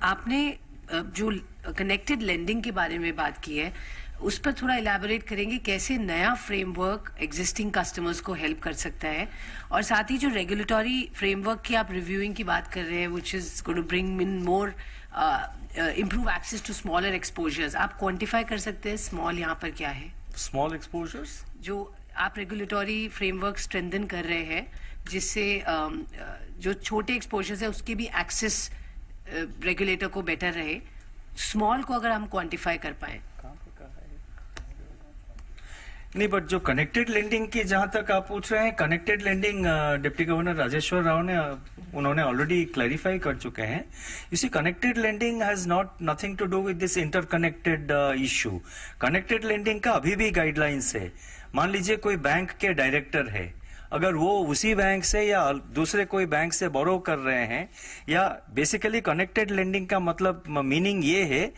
आपने जो connected lending के बारे में बात की है, उस पर थोड़ा इलैबोरेट करेंगे, कैसे नया फ्रेमवर्क एग्जिस्टिंग कस्टमर्स को हेल्प कर सकता है, और साथ ही जो रेगुलेटरी फ्रेमवर्क की आप रिव्यूइंग की बात कर रहे हैं, which is going to bring in more improve access to smaller exposures, आप क्वांटिफाई कर सकते हैं स्मॉल यहाँ पर क्या है? स्मॉल एक्सपोजर्स जो आप रेगुलेटरी फ्रेमवर्क स्ट्रेंथन कर रहे हैं, जिससे जो छोटे एक्सपोजर्स है उसके भी एक्सेस रेगुलेटर को बेटर रहे, स्मॉल को अगर हम क्वांटिफाई कर पाए। नहीं, बट जो कनेक्टेड लेंडिंग की जहां तक आप पूछ रहे हैं, connected lending deputy governor Rajeshwar Rao ने उन्होंने ऑलरेडी क्लैरिफाई कर चुके हैं। You see, connected lending has not nothing to do with this interconnected issue. Connected lending का अभी भी गाइडलाइंस है। मान लीजिए कोई बैंक के डायरेक्टर है, अगर वो उसी बैंक से या दूसरे कोई बैंक से बोरो कर रहे हैं, या बेसिकली कनेक्टेड लेंडिंग का मतलब मीनिंग ये है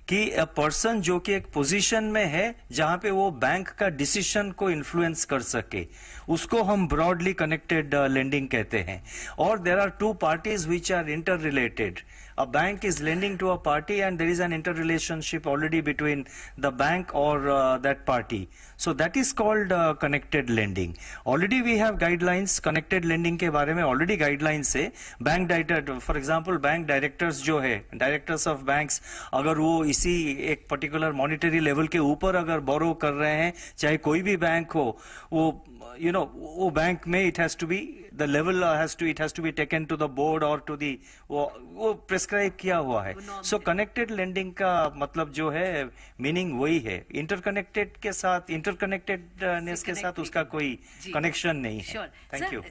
कि अ पर्सन जो कि एक पोजीशन में है जहां पे वो बैंक का डिसीजन को इन्फ्लुएंस कर सके, उसको हम ब्रॉडली कनेक्टेड लेंडिंग कहते हैं। और there are two parties which are inter related. A bank is lending to a party and there is an interrelationship already between the bank or that party. So that is called connected lending. Already we have guidelines, connected lending के बारे में already guidelines है। Bank director, for example, bank directors जो है, directors of banks, अगर वो इसी एक पर्टिकुलर मॉनिटरी लेवल के ऊपर अगर बोरो कर रहे हैं, चाहे कोई भी बैंक हो, वो वो बैंक में it has to be the level it has to be taken to the board or to the वो प्रिस्क्राइब किया हुआ है। सो कनेक्टेड लेंडिंग का मतलब जो है मीनिंग वही है। इंटरकनेक्टेड के साथ, इंटरकनेक्टेडनेस के साथ उसका कोई कनेक्शन नहीं है। Thank you.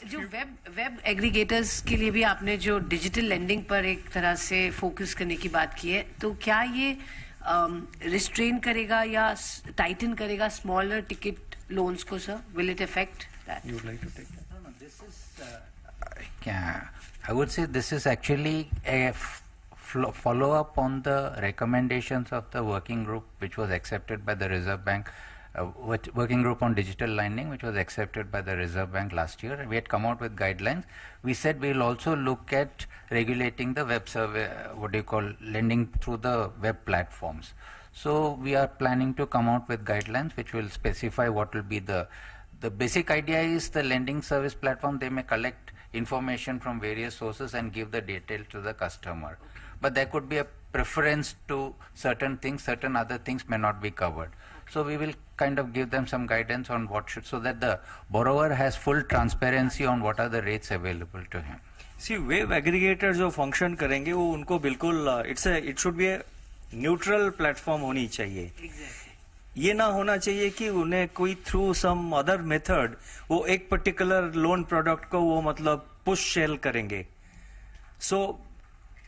जो वेब एग्रीगेटर्स के लिए भी आपने जो डिजिटल लेंडिंग पर एक तरह से फोकस करने की बात की है, तो क्या ये रिस्ट्रेन करेगा या टाइटन करेगा smaller ticket loans ko, sir? Will it affect that? You would like to take that? No, this is I would say this is actually a follow-up on the recommendations of the working group which was accepted by the Reserve Bank, working group on digital lending, which was accepted by the Reserve Bank last year. We had come out with guidelines. We said we will also look at regulating the web survey, lending through the web platforms. So we are planning to come out with guidelines which will specify what will be the basic idea is the lending service platform. They may collect information from various sources and give the detail to the customer. But there could be a preference to certain things, certain other things may not be covered. So we will kind of give them some guidance on what should, so that the borrower has full transparency on what are the rates available to him. See, web aggregator जो function करेंगे वो उनको बिल्कुल it should be a neutral platform होनी चाहिए। ये ना होना चाहिए कि उन्हें कोई थ्रू सम अदर मेथड वो एक पर्टिकुलर लोन प्रोडक्ट को वो मतलब पुश सेल करेंगे। सो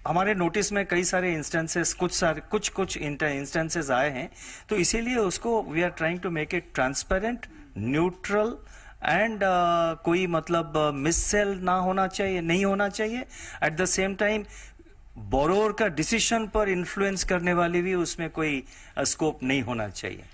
हमारे नोटिस में कई सारे इंस्टेंसेस, कुछ इंस्टेंसेस आए हैं, तो इसीलिए उसको we are trying to make it transparent, neutral and कोई मतलब मिस सेल ना होना चाहिए, नहीं होना चाहिए। At the same time borrower का डिसीजन पर इन्फ्लुएंस करने वाली भी उसमें कोई स्कोप नहीं होना चाहिए।